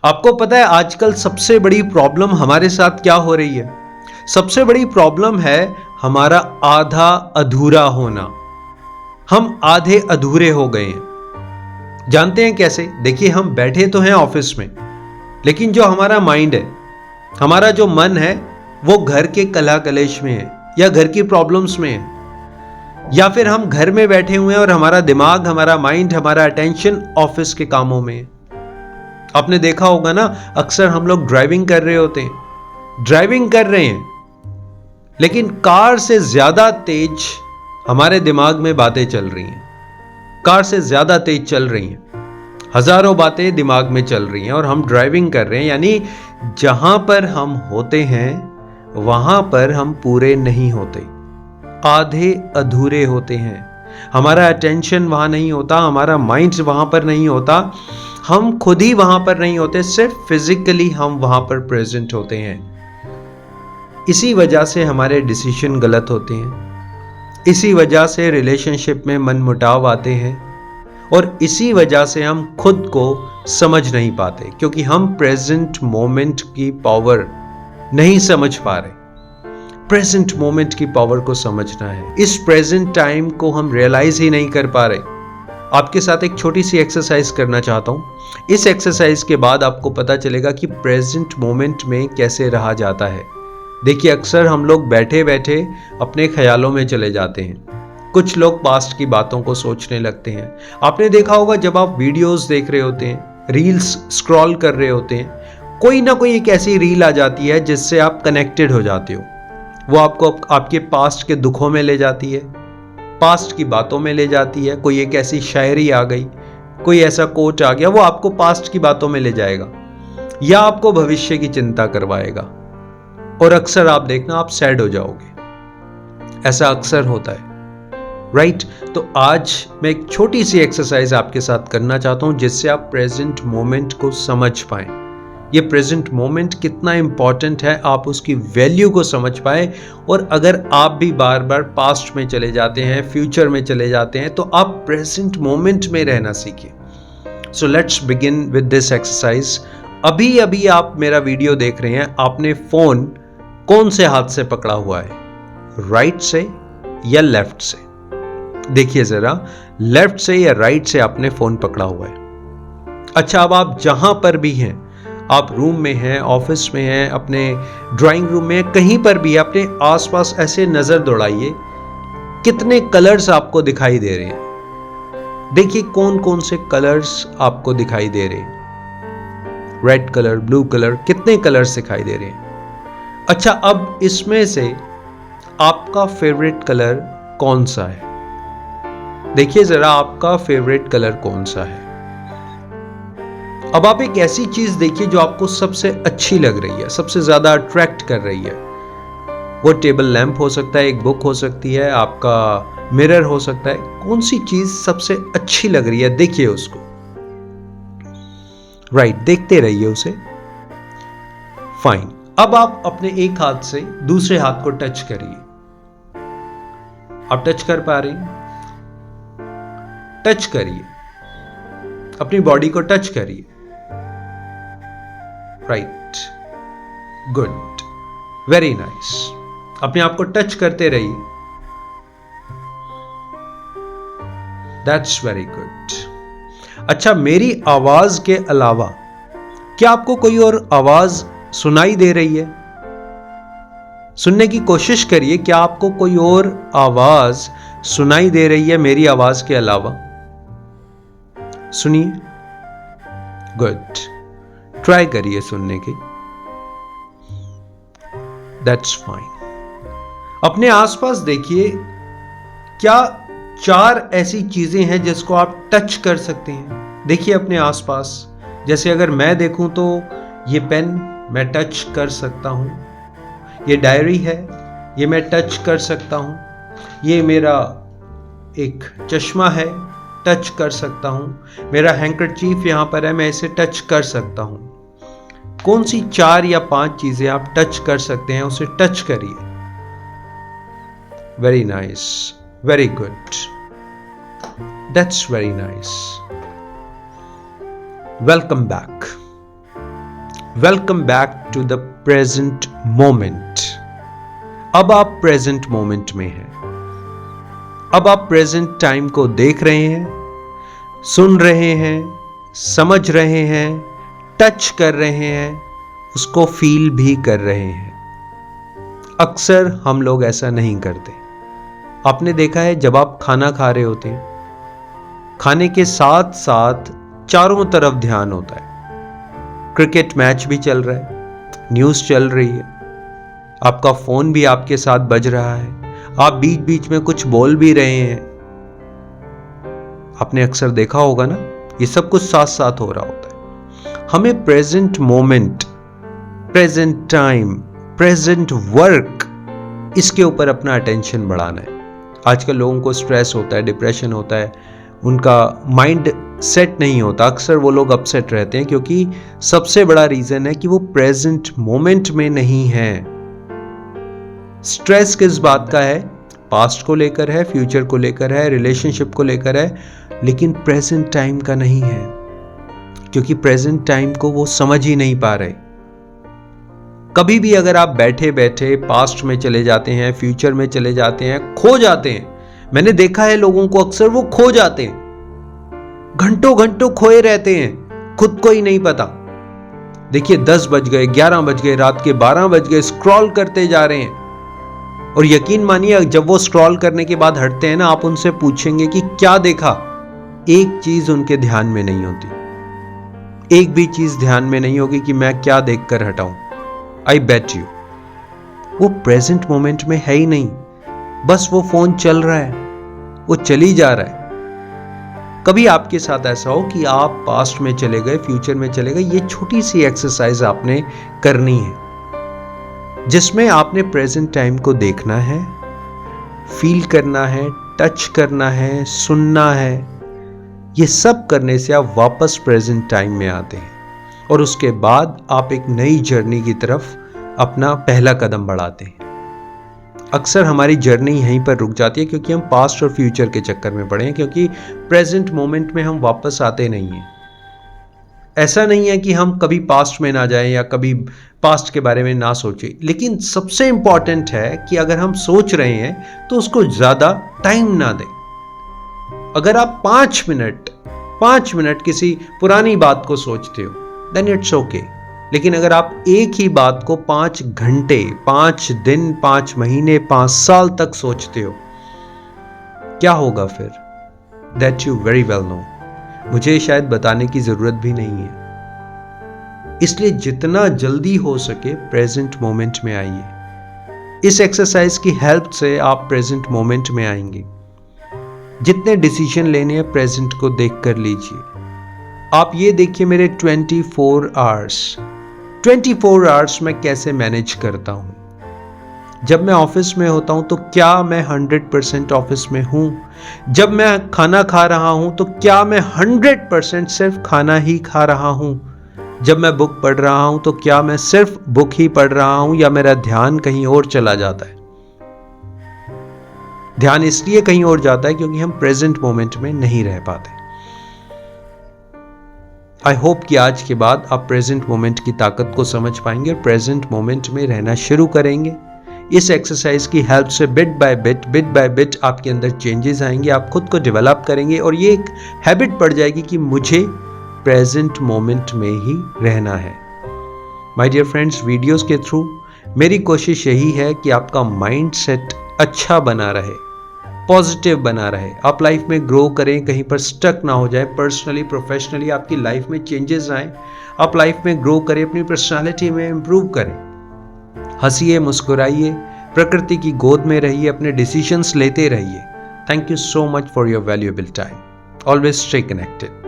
आपको पता है आजकल सबसे बड़ी प्रॉब्लम हमारे साथ क्या हो रही है? सबसे बड़ी प्रॉब्लम है हमारा आधा अधूरा होना। हम आधे अधूरे हो गए हैं। जानते हैं कैसे? देखिए, हम बैठे तो हैं ऑफिस में, लेकिन जो हमारा माइंड है, हमारा जो मन है, वो घर के कलह कलेश में है या घर की प्रॉब्लम्स में है, या फिर हम घर में बैठे हुए हैं और हमारा दिमाग, हमारा माइंड, हमारा अटेंशन ऑफिस के कामों में है। आपने देखा होगा ना, अक्सर हम लोग ड्राइविंग कर रहे होते हैं, ड्राइविंग कर रहे हैं, लेकिन कार से ज्यादा तेज हमारे दिमाग में बातें चल रही हैं। कार से ज्यादा तेज चल रही हैं, हजारों बातें दिमाग में चल रही हैं और हम ड्राइविंग कर रहे हैं। यानी जहां पर हम होते हैं वहां पर हम पूरे नहीं होते, आधे अधूरे होते हैं। हमारा अटेंशन वहां नहीं होता, हमारा माइंड वहां पर नहीं होता, हम खुद ही वहां पर नहीं होते, सिर्फ फिजिकली हम वहां पर प्रेजेंट होते हैं। इसी वजह से हमारे डिसीजन गलत होते हैं, इसी वजह से रिलेशनशिप में मनमुटाव आते हैं और इसी वजह से हम खुद को समझ नहीं पाते, क्योंकि हम प्रेजेंट मोमेंट की पावर नहीं समझ पा रहे। प्रेजेंट मोमेंट की पावर को समझना है, इस प्रेजेंट टाइम को हम रियलाइज ही नहीं कर पा रहे। आपके साथ एक छोटी सी एक्सरसाइज करना चाहता हूं। इस एक्सरसाइज के बाद आपको पता चलेगा कि प्रेजेंट मोमेंट में कैसे रहा जाता है। देखिए, अक्सर हम लोग बैठे बैठे अपने ख्यालों में चले जाते हैं। कुछ लोग पास्ट की बातों को सोचने लगते हैं। आपने देखा होगा, जब आप वीडियोस देख रहे होते हैं, रील्स स्क्रॉल कर रहे होते हैं, कोई ना कोई एक ऐसी रील आ जाती है जिससे आप कनेक्टेड हो जाते हो। वो आपको आपके पास्ट के दुखों में ले जाती है, पास्ट की बातों में ले जाती है। कोई एक ऐसी शायरी आ गई, कोई ऐसा कोट आ गया, वो आपको पास्ट की बातों में ले जाएगा या आपको भविष्य की चिंता करवाएगा और अक्सर आप देखना आप सैड हो जाओगे। ऐसा अक्सर होता है, राइट? तो आज मैं एक छोटी सी एक्सरसाइज आपके साथ करना चाहता हूं जिससे आप प्रेजेंट मोमेंट को समझ पाएं। ये प्रेजेंट मोमेंट कितना इंपॉर्टेंट है, आप उसकी वैल्यू को समझ पाए। और अगर आप भी बार बार पास्ट में चले जाते हैं, फ्यूचर में चले जाते हैं, तो आप प्रेजेंट मोमेंट में रहना सीखिए। So let's begin with this exercise. अभी अभी आप मेरा वीडियो देख रहे हैं, आपने फोन कौन से हाथ से पकड़ा हुआ है? राइट से या लेफ्ट से? देखिए जरा, लेफ्ट से या राइट से आपने फोन पकड़ा हुआ है। अच्छा, अब आप जहां पर भी हैं, आप रूम में हैं, ऑफिस में हैं, अपने ड्राइंग रूम में, कहीं पर भी अपने आसपास ऐसे नजर दौड़ाइए, कितने कलर्स आपको दिखाई दे रहे हैं। देखिए कौन कौन से कलर्स आपको दिखाई दे रहे हैं। रेड कलर, ब्लू कलर, कितने कलर्स दिखाई दे रहे हैं। अच्छा, अब इसमें से आपका फेवरेट कलर कौन सा है? देखिए जरा, आपका फेवरेट कलर कौन सा है। अब आप एक ऐसी चीज देखिए जो आपको सबसे अच्छी लग रही है, सबसे ज्यादा अट्रैक्ट कर रही है। वो टेबल लैंप हो सकता है, एक बुक हो सकती है, आपका मिरर हो सकता है। कौन सी चीज सबसे अच्छी लग रही है, देखिए उसको। राइट, देखते रहिए उसे। फाइन। अब आप अपने एक हाथ से दूसरे हाथ को टच करिए। आप टच कर पा रहे हैं? टच करिए, अपनी बॉडी को टच करिए। Right, good, very nice. अपने आप को टच करते रहिए। That's very good. अच्छा, मेरी आवाज के अलावा क्या आपको कोई और आवाज सुनाई दे रही है? सुनने की कोशिश करिए, क्या आपको कोई और आवाज सुनाई दे रही है मेरी आवाज के अलावा? सुनिए। गुड, ट्राई करिए सुनने की। That's fine. अपने आसपास देखिए, क्या 4 ऐसी चीजें हैं जिसको आप टच कर सकते हैं? देखिए अपने आसपास। जैसे अगर मैं देखूं तो ये पेन मैं टच कर सकता हूं, ये डायरी है, ये मैं टच कर सकता हूं, ये मेरा एक चश्मा है, टच कर सकता हूं, मेरा हैंकरचीफ यहां पर है, मैं इसे टच कर सकता हूं। कौन सी 4 या 5 चीजें आप टच कर सकते हैं, उसे टच करिए। Very nice, very good, that's very nice. Welcome back. Welcome back to the present moment. अब आप प्रेजेंट मोमेंट में हैं। अब आप प्रेजेंट टाइम को देख रहे हैं, सुन रहे हैं, समझ रहे हैं, टच कर रहे हैं, उसको फील भी कर रहे हैं। अक्सर हम लोग ऐसा नहीं करते। आपने देखा है जब आप खाना खा रहे होते हैं, खाने के साथ साथ चारों तरफ ध्यान होता है। क्रिकेट मैच भी चल रहा है, न्यूज़ चल रही है, आपका फोन भी आपके साथ बज रहा है, आप बीच बीच में कुछ बोल भी रहे हैं। आपने अक्सर देखा होगा ना, ये सब कुछ साथ साथ हो रहा होता है। हमें present moment, present time, present work, इसके ऊपर अपना अटेंशन बढ़ाना है। आजकल लोगों को स्ट्रेस होता है, डिप्रेशन होता है, उनका माइंड सेट नहीं होता। अक्सर वो लोग अपसेट रहते हैं क्योंकि सबसे बड़ा रीजन है कि वो प्रेजेंट मोमेंट में नहीं है। स्ट्रेस किस बात का है? पास्ट को लेकर है, फ्यूचर को लेकर है, रिलेशनशिप को लेकर है, लेकिन प्रेजेंट टाइम का नहीं है, क्योंकि प्रेजेंट टाइम को वो समझ ही नहीं पा रहे। कभी भी अगर आप बैठे बैठे पास्ट में चले जाते हैं, फ्यूचर में चले जाते हैं, खो जाते हैं। मैंने देखा है लोगों को, अक्सर वो खो जाते हैं, घंटों घंटों खोए रहते हैं, खुद को ही नहीं पता। देखिए 10 बज गए, 11 बज गए, रात के 12 बज गए, स्क्रॉल करते जा रहे हैं। और यकीन मानिए जब वो स्क्रॉल करने के बाद हटते हैं ना, आप उनसे पूछेंगे कि क्या देखा, एक चीज उनके ध्यान में नहीं होती। एक भी चीज ध्यान में नहीं होगी कि मैं क्या देखकर हटाऊं। आई बेट यू वो प्रेजेंट मोमेंट में है ही नहीं। बस वो फोन चल रहा है, वो चली जा रहा है। कभी आपके साथ ऐसा हो कि आप पास्ट में चले गए, फ्यूचर में चले गए, ये छोटी सी एक्सरसाइज आपने करनी है, जिसमें आपने प्रेजेंट टाइम को देखना है, फील करना है, टच करना है, सुनना है। ये सब करने से आप वापस प्रेजेंट टाइम में आते हैं और उसके बाद आप एक नई जर्नी की तरफ अपना पहला कदम बढ़ाते हैं। अक्सर हमारी जर्नी यहीं पर रुक जाती है क्योंकि हम पास्ट और फ्यूचर के चक्कर में पड़े हैं, क्योंकि प्रेजेंट मोमेंट में हम वापस आते नहीं हैं। ऐसा नहीं है कि हम कभी पास्ट में ना जाएं या कभी पास्ट के बारे में ना सोचें, लेकिन सबसे इंपॉर्टेंट है कि अगर हम सोच रहे हैं तो उसको ज्यादा टाइम ना दें। अगर आप 5 मिनट किसी पुरानी बात को सोचते हो देन इट्स ओके, लेकिन अगर आप एक ही बात को 5 घंटे, 5 दिन, 5 महीने, 5 साल तक सोचते हो, क्या होगा फिर? That you very well know. मुझे शायद बताने की जरूरत भी नहीं है। इसलिए जितना जल्दी हो सके प्रेजेंट मोमेंट में आइए। इस एक्सरसाइज की हेल्प से आप प्रेजेंट मोमेंट में आएंगे। जितने डिसीजन लेने हैं प्रेजेंट को देख कर लीजिए। आप ये देखिए मेरे 24 आवर्स मैं कैसे मैनेज करता हूं। जब मैं ऑफिस में होता हूं तो क्या मैं 100% ऑफिस में हूं? जब मैं खाना खा रहा हूं तो क्या मैं 100% सिर्फ खाना ही खा रहा हूं? जब मैं बुक पढ़ रहा हूं तो क्या मैं सिर्फ बुक ही पढ़ रहा हूं या मेरा ध्यान कहीं और चला जाता है? ध्यान इसलिए कहीं और जाता है क्योंकि हम प्रेजेंट मोमेंट में नहीं रह पाते। आई होप कि आज के बाद आप प्रेजेंट मोमेंट की ताकत को समझ पाएंगे और प्रेजेंट मोमेंट में रहना शुरू करेंगे। इस एक्सरसाइज की हेल्प से बिट बाय बिट आपके अंदर चेंजेस आएंगे, आप खुद को डेवलप करेंगे और ये एक हैबिट पड़ जाएगी कि मुझे प्रेजेंट मोमेंट में ही रहना है। माय डियर फ्रेंड्स, वीडियोस के थ्रू मेरी कोशिश यही है कि आपका माइंड सेट अच्छा बना रहे, पॉजिटिव बना रहे, आप लाइफ में ग्रो करें, कहीं पर स्टक ना हो जाए। पर्सनली, प्रोफेशनली आपकी लाइफ में चेंजेस आए, आप लाइफ में ग्रो करें, अपनी पर्सनालिटी में इंप्रूव करें। हंसिए, मुस्कुराइए, प्रकृति की गोद में रहिए, अपने डिसीजंस लेते रहिए। Thank you so much for your valuable time. Always stay connected.